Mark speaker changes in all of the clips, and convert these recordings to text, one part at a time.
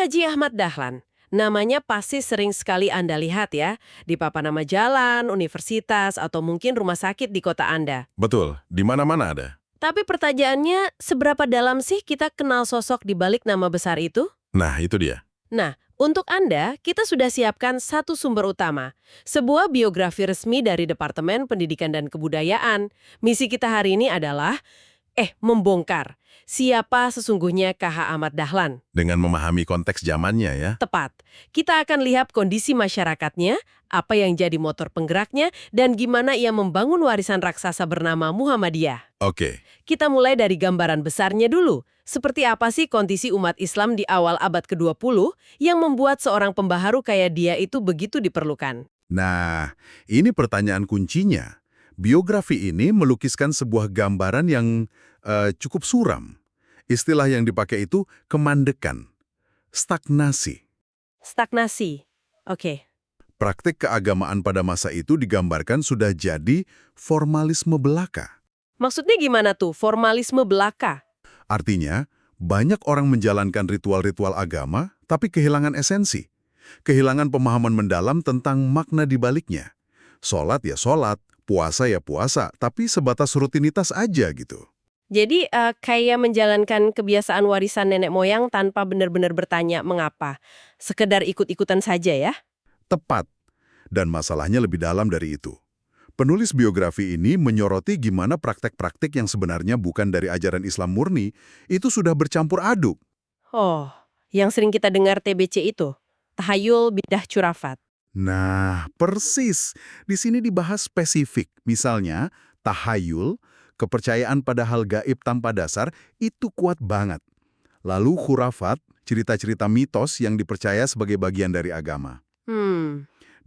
Speaker 1: Haji Ahmad Dahlan. Namanya pasti sering sekali Anda lihat ya, di papan nama jalan, universitas, atau mungkin rumah sakit di kota Anda.
Speaker 2: Betul, di mana-mana ada.
Speaker 1: Tapi pertanyaannya, seberapa dalam sih kita kenal sosok di balik nama besar itu?
Speaker 2: Nah, itu dia.
Speaker 1: Nah, untuk Anda, kita sudah siapkan satu sumber utama. Sebuah biografi resmi dari Departemen Pendidikan dan Kebudayaan. Misi kita hari ini adalah, membongkar. Siapa sesungguhnya KH Ahmad Dahlan?
Speaker 2: Dengan memahami konteks zamannya ya.
Speaker 1: Tepat. Kita akan lihat kondisi masyarakatnya, apa yang jadi motor penggeraknya, dan gimana ia membangun warisan raksasa bernama Muhammadiyah.
Speaker 2: Oke,
Speaker 1: Kita mulai dari gambaran besarnya dulu. Seperti apa sih kondisi umat Islam di awal abad ke-20 yang membuat seorang pembaharu kayak dia itu begitu diperlukan?
Speaker 3: Nah, ini pertanyaan kuncinya. Biografi ini melukiskan sebuah gambaran yang cukup suram. Istilah yang dipakai itu kemandekan, stagnasi.
Speaker 1: Stagnasi. Oke.
Speaker 3: Praktik keagamaan pada masa itu digambarkan sudah jadi formalisme belaka.
Speaker 1: Maksudnya gimana tuh, formalisme belaka?
Speaker 3: Artinya, banyak orang menjalankan ritual-ritual agama, tapi kehilangan esensi. Kehilangan pemahaman mendalam tentang makna di baliknya. Sholat ya sholat, puasa ya puasa, tapi sebatas rutinitas aja gitu.
Speaker 1: Jadi kayak menjalankan kebiasaan warisan nenek moyang tanpa benar-benar bertanya mengapa. Sekedar ikut-ikutan saja ya?
Speaker 3: Tepat. Dan masalahnya lebih dalam dari itu. Penulis biografi ini menyoroti gimana praktek-praktek yang sebenarnya bukan dari ajaran Islam murni, itu sudah bercampur aduk.
Speaker 1: Oh, yang sering kita dengar TBC itu. Tahayul bidah curafat.
Speaker 3: Nah, persis. Di sini dibahas spesifik. Misalnya, tahayul, kepercayaan pada hal gaib tanpa dasar, itu kuat banget. Lalu khurafat, cerita-cerita mitos yang dipercaya sebagai bagian dari agama.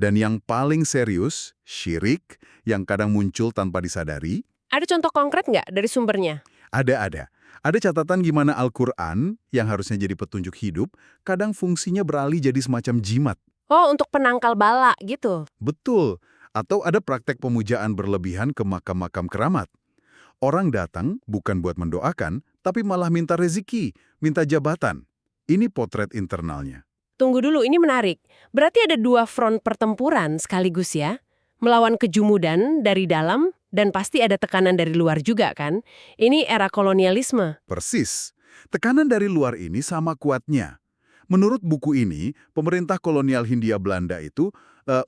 Speaker 3: Dan yang paling serius, syirik, yang kadang muncul tanpa disadari.
Speaker 1: Ada contoh konkret nggak dari sumbernya?
Speaker 3: Ada. Ada catatan gimana Al-Quran, yang harusnya jadi petunjuk hidup, kadang fungsinya beralih jadi semacam jimat.
Speaker 1: Oh, untuk penangkal bala gitu.
Speaker 3: Betul. Atau ada praktek pemujaan berlebihan ke makam-makam keramat. Orang datang bukan buat mendoakan, tapi malah minta rezeki, minta jabatan. Ini potret internalnya.
Speaker 1: Tunggu dulu, ini menarik. Berarti ada dua front pertempuran sekaligus ya? Melawan kejumudan dari dalam, dan pasti ada tekanan dari luar juga kan? Ini era kolonialisme.
Speaker 3: Persis. Tekanan dari luar ini sama kuatnya. Menurut buku ini, pemerintah kolonial Hindia Belanda itu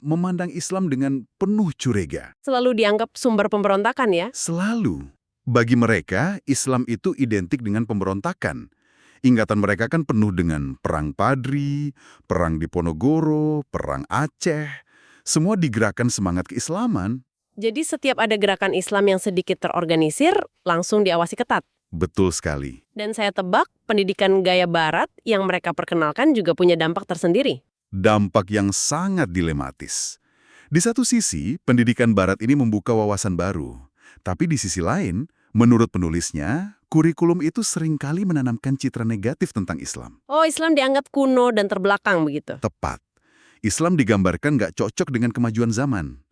Speaker 3: memandang Islam dengan penuh curiga.
Speaker 1: Selalu dianggap sumber pemberontakan ya?
Speaker 3: Selalu. Bagi mereka, Islam itu identik dengan pemberontakan. Ingatan mereka kan penuh dengan perang Padri, perang Diponegoro, perang Aceh. Semua digerakkan semangat keislaman.
Speaker 1: Jadi setiap ada gerakan Islam yang sedikit terorganisir, langsung diawasi ketat.
Speaker 3: Betul sekali.
Speaker 1: Dan saya tebak, pendidikan gaya barat yang mereka perkenalkan juga punya dampak tersendiri.
Speaker 3: Dampak yang sangat dilematis. Di satu sisi, pendidikan barat ini membuka wawasan baru. Tapi di sisi lain, menurut penulisnya, kurikulum itu seringkali menanamkan citra negatif tentang Islam.
Speaker 1: Oh, Islam dianggap kuno dan terbelakang begitu.
Speaker 3: Tepat. Islam digambarkan nggak cocok dengan kemajuan zaman.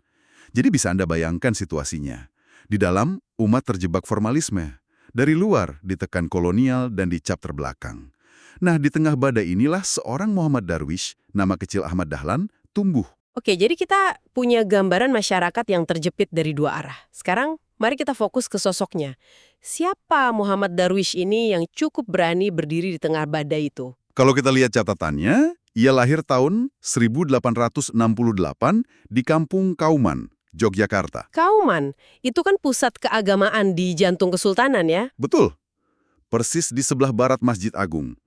Speaker 3: Jadi bisa Anda bayangkan situasinya. Di dalam, umat terjebak formalisme. Dari luar, ditekan kolonial dan dicap terbelakang. Nah, di tengah badai inilah seorang Muhammad Darwish, nama kecil Ahmad Dahlan, tumbuh.
Speaker 1: Oke, jadi kita punya gambaran masyarakat yang terjepit dari dua arah. Sekarang, mari kita fokus ke sosoknya. Siapa Muhammad Darwish ini yang cukup berani berdiri di tengah badai itu?
Speaker 3: Kalau kita lihat catatannya, ia lahir tahun 1868 di Kampung Kauman, Yogyakarta.
Speaker 1: Kauman, itu kan pusat keagamaan di jantung Kesultanan ya?
Speaker 3: Betul. Persis di sebelah barat Masjid Agung.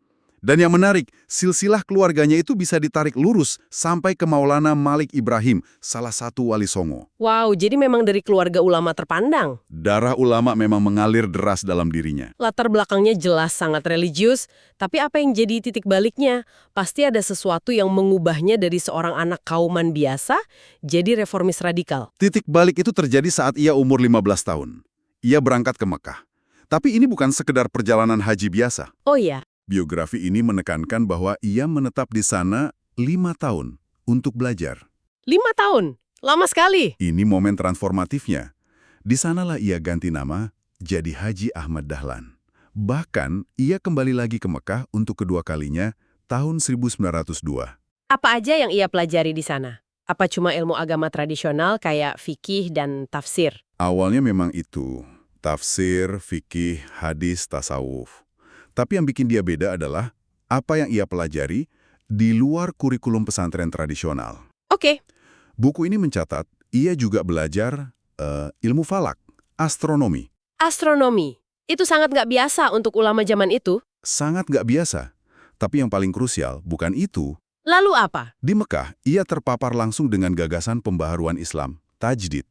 Speaker 3: Dan yang menarik, silsilah keluarganya itu bisa ditarik lurus sampai ke Maulana Malik Ibrahim, salah satu wali Songo.
Speaker 1: Wow, jadi memang dari keluarga ulama terpandang.
Speaker 3: Darah ulama memang mengalir deras dalam dirinya.
Speaker 1: Latar belakangnya jelas sangat religius, tapi apa yang jadi titik baliknya? Pasti ada sesuatu yang mengubahnya dari seorang anak kauman biasa jadi reformis radikal.
Speaker 3: Titik balik itu terjadi saat ia umur 15 tahun. Ia berangkat ke Mekah. Tapi ini bukan sekedar perjalanan haji biasa.
Speaker 1: Oh iya.
Speaker 3: Biografi ini menekankan bahwa ia menetap di sana 5 tahun untuk belajar.
Speaker 1: 5 tahun? Lama sekali.
Speaker 3: Ini momen transformatifnya. Di sanalah ia ganti nama jadi Haji Ahmad Dahlan. Bahkan, ia kembali lagi ke Mekah untuk kedua kalinya tahun 1902.
Speaker 1: Apa aja yang ia pelajari di sana? Apa cuma ilmu agama tradisional kayak fikih dan tafsir?
Speaker 3: Awalnya memang itu, tafsir, fikih, hadis, tasawuf. Tapi yang bikin dia beda adalah apa yang ia pelajari di luar kurikulum pesantren tradisional.
Speaker 1: Oke,
Speaker 3: Buku ini mencatat, ia juga belajar ilmu falak, astronomi.
Speaker 1: astronomi. Itu sangat nggak biasa untuk ulama zaman itu.
Speaker 3: Sangat nggak biasa. Tapi yang paling krusial bukan itu.
Speaker 1: Lalu apa?
Speaker 3: Di Mekah, ia terpapar langsung dengan gagasan pembaharuan Islam, tajdid.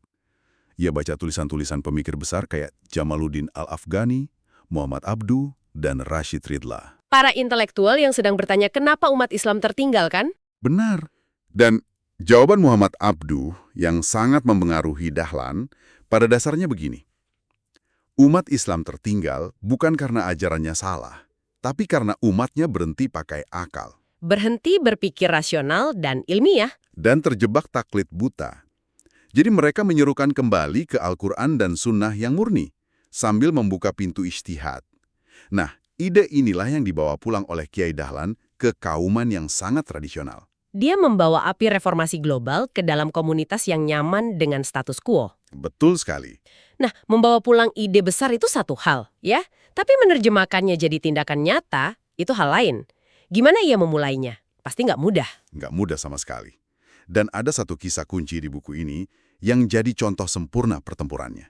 Speaker 3: Ia baca tulisan-tulisan pemikir besar kayak Jamaluddin Al-Afghani, Muhammad Abduh, dan Rashid Ridla.
Speaker 1: Para intelektual yang sedang bertanya kenapa umat Islam tertinggal kan?
Speaker 3: Benar. Dan jawaban Muhammad Abduh yang sangat mempengaruhi Dahlan pada dasarnya begini. Umat Islam tertinggal bukan karena ajarannya salah, tapi karena umatnya berhenti pakai akal
Speaker 1: Berhenti berpikir rasional dan ilmiah.
Speaker 3: dan terjebak taklid buta. Jadi mereka menyerukan kembali ke Al-Quran dan Sunnah yang murni, sambil membuka pintu ijtihad. Nah, ide inilah yang dibawa pulang oleh Kiai Dahlan ke kauman yang sangat tradisional.
Speaker 1: Dia membawa api reformasi global ke dalam komunitas yang nyaman dengan status quo.
Speaker 3: Betul sekali.
Speaker 1: Nah, membawa pulang ide besar itu satu hal, ya. Tapi menerjemahkannya jadi tindakan nyata, itu hal lain. Gimana ia memulainya? Pasti nggak mudah.
Speaker 3: Nggak mudah sama sekali. Dan ada satu kisah kunci di buku ini yang jadi contoh sempurna pertempurannya.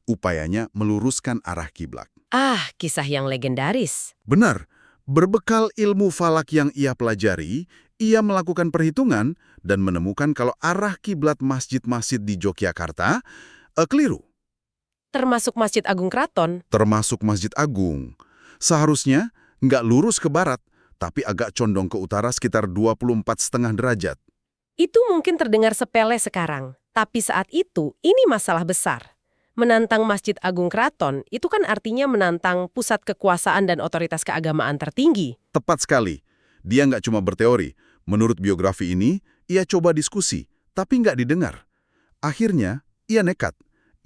Speaker 3: Upayanya meluruskan arah kiblat.
Speaker 1: Ah, kisah yang legendaris.
Speaker 3: Benar, berbekal ilmu falak yang ia pelajari, ia melakukan perhitungan dan menemukan kalau arah kiblat masjid-masjid di Yogyakarta keliru,
Speaker 1: Termasuk Masjid Agung Kraton.
Speaker 3: termasuk Masjid Agung. Seharusnya nggak lurus ke barat, tapi agak condong ke utara sekitar 24,5 derajat.
Speaker 1: Itu mungkin terdengar sepele sekarang, tapi saat itu ini masalah besar. Menantang Masjid Agung Kraton itu kan artinya menantang pusat kekuasaan dan otoritas keagamaan tertinggi.
Speaker 3: Tepat sekali. Dia nggak cuma berteori. Menurut biografi ini, ia coba diskusi, tapi nggak didengar. Akhirnya, ia nekat.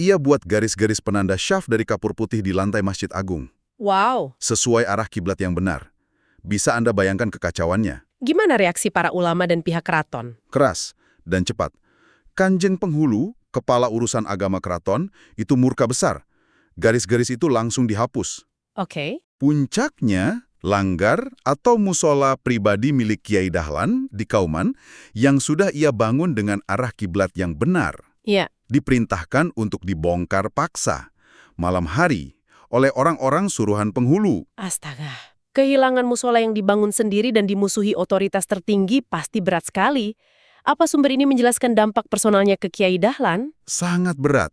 Speaker 3: Ia buat garis-garis penanda syaf dari kapur putih di lantai Masjid Agung,
Speaker 1: Wow,
Speaker 3: sesuai arah kiblat yang benar. Bisa Anda bayangkan kekacauannya.
Speaker 1: gimana reaksi para ulama dan pihak keraton?
Speaker 3: Keras dan cepat. Kanjeng Penghulu, kepala urusan agama keraton, itu murka besar. Garis-garis itu langsung dihapus.
Speaker 1: Oke.
Speaker 3: Puncaknya, langgar atau musola pribadi milik Kiai Dahlan di Kauman yang sudah ia bangun dengan arah kiblat yang benar,
Speaker 1: Ya,
Speaker 3: diperintahkan untuk dibongkar paksa malam hari oleh orang-orang suruhan penghulu.
Speaker 1: astaga. Kehilangan musola yang dibangun sendiri dan dimusuhi otoritas tertinggi pasti berat sekali. Apa sumber ini menjelaskan dampak personalnya ke Kiai Dahlan?
Speaker 3: Sangat berat.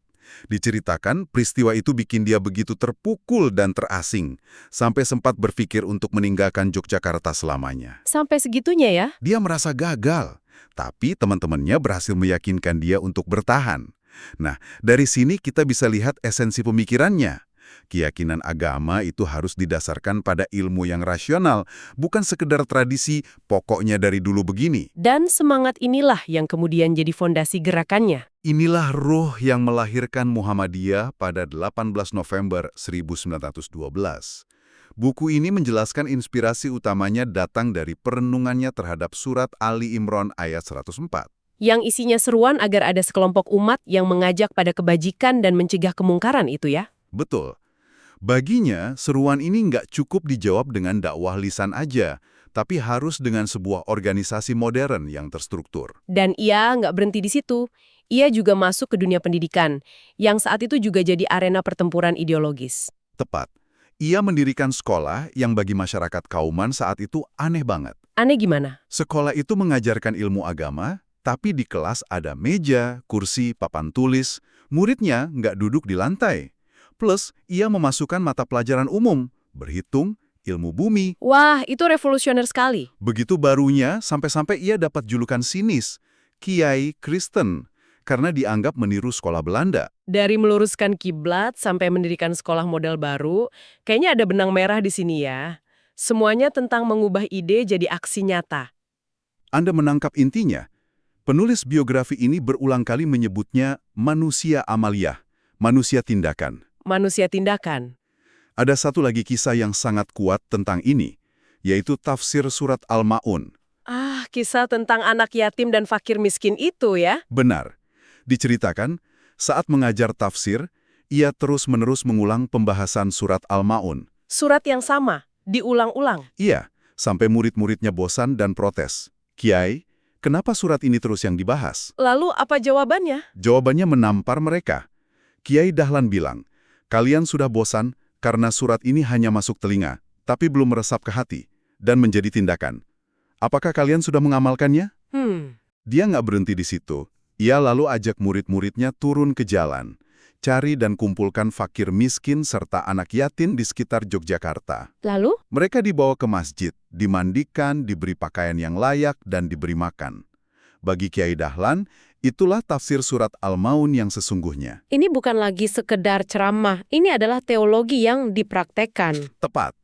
Speaker 3: Diceritakan peristiwa itu bikin dia begitu terpukul dan terasing, sampai sempat berpikir untuk meninggalkan Yogyakarta selamanya.
Speaker 1: Sampai segitunya ya?
Speaker 3: Dia merasa gagal, tapi teman-temannya berhasil meyakinkan dia untuk bertahan. Nah, dari sini kita bisa lihat esensi pemikirannya. Keyakinan agama itu harus didasarkan pada ilmu yang rasional, bukan sekedar tradisi pokoknya dari dulu begini.
Speaker 1: Dan semangat inilah yang kemudian jadi fondasi gerakannya.
Speaker 3: Inilah ruh yang melahirkan Muhammadiyah pada 18 November 1912. Buku ini menjelaskan inspirasi utamanya datang dari perenungannya terhadap surat Ali Imran ayat 104.
Speaker 1: Yang isinya seruan agar ada sekelompok umat yang mengajak pada kebajikan dan mencegah kemungkaran itu ya.
Speaker 3: Betul. Baginya, seruan ini nggak cukup dijawab dengan dakwah lisan aja, tapi harus dengan sebuah organisasi modern yang terstruktur.
Speaker 1: Dan ia nggak berhenti di situ. Ia juga masuk ke dunia pendidikan, yang saat itu juga jadi arena pertempuran ideologis.
Speaker 3: Tepat. Ia mendirikan sekolah yang bagi masyarakat Kauman saat itu aneh banget.
Speaker 1: Aneh gimana?
Speaker 3: Sekolah itu mengajarkan ilmu agama, tapi di kelas ada meja, kursi, papan tulis. Muridnya nggak duduk di lantai. Plus, ia memasukkan mata pelajaran umum, berhitung, ilmu bumi.
Speaker 1: Wah, itu revolusioner sekali.
Speaker 3: Begitu barunya, sampai-sampai ia dapat julukan sinis, Kiai Kristen, karena dianggap meniru sekolah Belanda.
Speaker 1: Dari meluruskan kiblat sampai mendirikan sekolah model baru, kayaknya ada benang merah di sini ya. Semuanya tentang mengubah ide jadi aksi nyata.
Speaker 3: Anda menangkap intinya. Penulis biografi ini berulang kali menyebutnya manusia amaliyah, manusia tindakan.
Speaker 1: Manusia tindakan.
Speaker 3: Ada satu lagi kisah yang sangat kuat tentang ini. yaitu tafsir surat Al-Ma'un.
Speaker 1: Ah, kisah tentang anak yatim dan fakir miskin itu ya?
Speaker 3: Benar. Diceritakan, saat mengajar tafsir, ia terus-menerus mengulang pembahasan surat Al-Ma'un.
Speaker 1: Surat yang sama, diulang-ulang.
Speaker 3: Iya, sampai murid-muridnya bosan dan protes. Kiai, kenapa surat ini terus yang dibahas?
Speaker 1: Lalu apa jawabannya?
Speaker 3: Jawabannya menampar mereka. Kiai Dahlan bilang, kalian sudah bosan karena surat ini hanya masuk telinga, tapi belum meresap ke hati, dan menjadi tindakan. Apakah kalian sudah mengamalkannya? Dia nggak berhenti di situ. Ia lalu ajak murid-muridnya turun ke jalan, cari dan kumpulkan fakir miskin serta anak yatim di sekitar Yogyakarta.
Speaker 1: Lalu?
Speaker 3: Mereka dibawa ke masjid, dimandikan, diberi pakaian yang layak, dan diberi makan. Bagi Kiai Dahlan, itulah tafsir surat Al-Ma'un yang sesungguhnya.
Speaker 1: Ini bukan lagi sekedar ceramah, ini adalah teologi yang dipraktekkan.
Speaker 3: Tepat.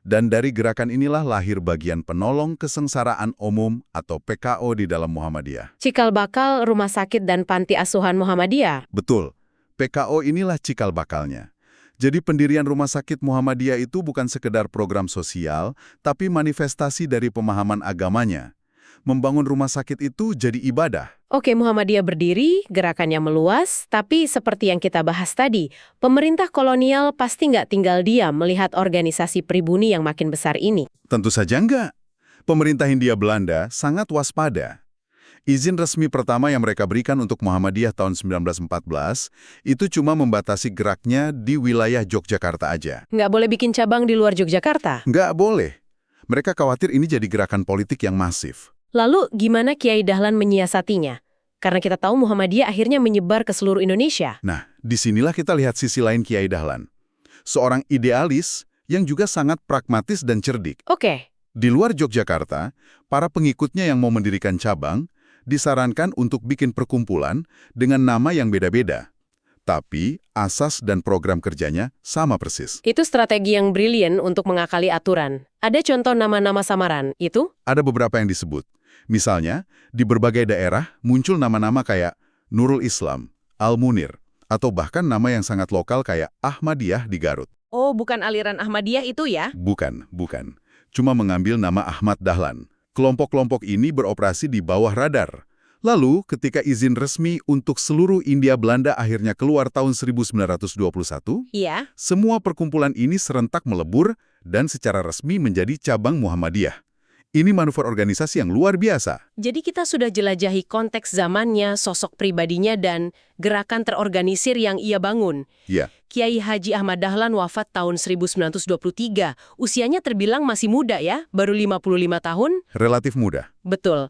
Speaker 3: Dan dari gerakan inilah lahir bagian penolong kesengsaraan umum atau PKO di dalam Muhammadiyah.
Speaker 1: Cikal bakal Rumah Sakit dan Panti Asuhan Muhammadiyah.
Speaker 3: Betul, PKO inilah cikal bakalnya. Jadi pendirian Rumah Sakit Muhammadiyah itu bukan sekedar program sosial, tapi manifestasi dari pemahaman agamanya. Membangun rumah sakit itu jadi ibadah.
Speaker 1: Oke, Muhammadiyah berdiri, gerakannya meluas, tapi seperti yang kita bahas tadi, pemerintah kolonial pasti nggak tinggal diam melihat organisasi pribumi yang makin besar ini.
Speaker 3: Tentu saja enggak. Pemerintah Hindia Belanda sangat waspada. Izin resmi pertama yang mereka berikan untuk Muhammadiyah tahun 1914 itu cuma membatasi geraknya di wilayah Yogyakarta aja.
Speaker 1: Nggak boleh bikin cabang di luar Yogyakarta.
Speaker 3: Nggak boleh. Mereka khawatir ini jadi gerakan politik yang masif.
Speaker 1: Lalu gimana Kiai Dahlan menyiasatinya? Karena kita tahu Muhammadiyah akhirnya menyebar ke seluruh Indonesia.
Speaker 3: Nah, disinilah kita lihat sisi lain Kiai Dahlan. Seorang idealis yang juga sangat pragmatis dan cerdik.
Speaker 1: Oke.
Speaker 3: Di luar Yogyakarta, para pengikutnya yang mau mendirikan cabang disarankan untuk bikin perkumpulan dengan nama yang beda-beda. Tapi asas dan program kerjanya sama persis.
Speaker 1: Itu strategi yang brilian untuk mengakali aturan. Ada contoh nama-nama samaran, itu?
Speaker 3: Ada beberapa yang disebut. Misalnya, di berbagai daerah muncul nama-nama kayak Nurul Islam, Al-Munir, atau bahkan nama yang sangat lokal kayak Ahmadiyah di Garut.
Speaker 1: Oh, bukan aliran Ahmadiyah itu ya?
Speaker 3: Bukan. Cuma mengambil nama Ahmad Dahlan. Kelompok-kelompok ini beroperasi di bawah radar. Lalu, ketika izin resmi untuk seluruh Hindia Belanda akhirnya keluar tahun 1921,
Speaker 1: Iya.
Speaker 3: semua perkumpulan ini serentak melebur dan secara resmi menjadi cabang Muhammadiyah. Ini manuver organisasi yang luar biasa.
Speaker 1: Jadi kita sudah jelajahi konteks zamannya, sosok pribadinya, dan gerakan terorganisir yang ia bangun.
Speaker 3: Ya,
Speaker 1: Kiai Haji Ahmad Dahlan wafat tahun 1923. Usianya terbilang masih muda ya, baru 55 tahun.
Speaker 3: relatif mudah.
Speaker 1: Betul.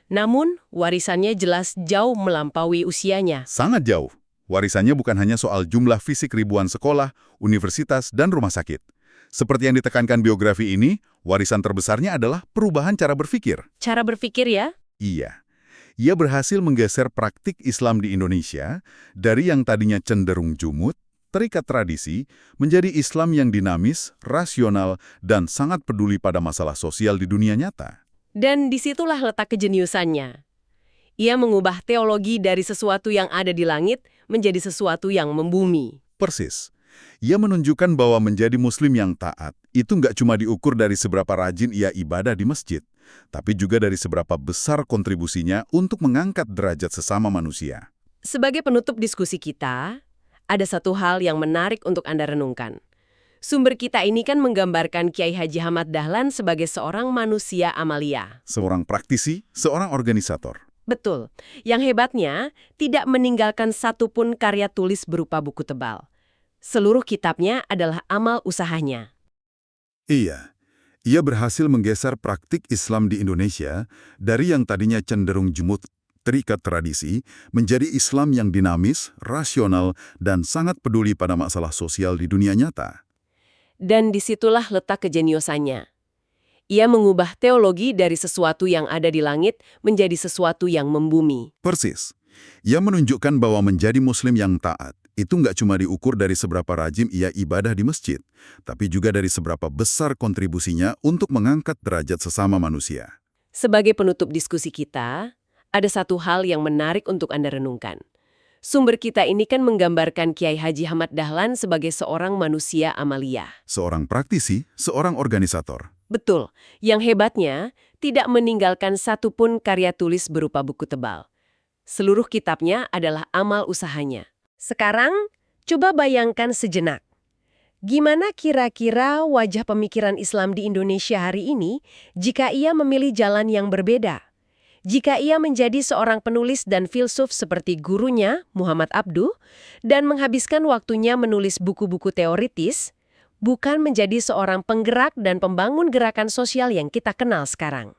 Speaker 1: Namun, warisannya jelas jauh melampaui usianya.
Speaker 3: Sangat jauh. Warisannya bukan hanya soal jumlah fisik ribuan sekolah, universitas, dan rumah sakit. Seperti yang ditekankan biografi ini, warisan terbesarnya adalah perubahan cara berpikir.
Speaker 1: Cara berpikir ya?
Speaker 3: Iya. Ia berhasil menggeser praktik Islam di Indonesia dari yang tadinya cenderung jumut, terikat tradisi, menjadi Islam yang dinamis, rasional, dan sangat peduli pada masalah sosial di dunia nyata.
Speaker 1: Dan disitulah letak kejeniusannya. Ia mengubah teologi dari sesuatu yang ada di langit menjadi sesuatu yang membumi.
Speaker 3: Persis. Ia menunjukkan bahwa menjadi muslim yang taat itu nggak cuma diukur dari seberapa rajin ia ibadah di masjid, tapi juga dari seberapa besar kontribusinya untuk mengangkat derajat sesama manusia.
Speaker 1: Sebagai penutup diskusi kita, ada satu hal yang menarik untuk Anda renungkan. Sumber kita ini kan menggambarkan Kiai Haji Ahmad Dahlan sebagai seorang manusia amalia.
Speaker 3: Seorang praktisi, seorang organisator.
Speaker 1: Betul. Yang hebatnya, tidak meninggalkan satupun karya tulis berupa buku tebal. Seluruh kitabnya adalah amal usahanya.
Speaker 3: Iya, ia berhasil menggeser praktik Islam di Indonesia dari yang tadinya cenderung jumut, terikat tradisi, menjadi Islam yang dinamis, rasional, dan sangat peduli pada masalah sosial di dunia nyata.
Speaker 1: Dan disitulah letak kejeniusannya. Ia mengubah teologi dari sesuatu yang ada di langit menjadi sesuatu yang membumi.
Speaker 3: Persis. Ia menunjukkan bahwa menjadi muslim yang taat itu nggak cuma diukur dari seberapa rajin ia ibadah di masjid, tapi juga dari seberapa besar kontribusinya untuk mengangkat derajat sesama manusia.
Speaker 1: Sebagai penutup diskusi kita, ada satu hal yang menarik untuk Anda renungkan. Sumber kita ini kan menggambarkan Kiai Haji Ahmad Dahlan sebagai seorang manusia amalia.
Speaker 3: Seorang praktisi, seorang organisator.
Speaker 1: Betul. Yang hebatnya, tidak meninggalkan satupun karya tulis berupa buku tebal. Seluruh kitabnya adalah amal usahanya. Sekarang, coba bayangkan sejenak. Gimana kira-kira wajah pemikiran Islam di Indonesia hari ini jika ia memilih jalan yang berbeda? Jika ia menjadi seorang penulis dan filsuf seperti gurunya, Muhammad Abduh, dan menghabiskan waktunya menulis buku-buku teoritis, bukan menjadi seorang penggerak dan pembangun gerakan sosial yang kita kenal sekarang.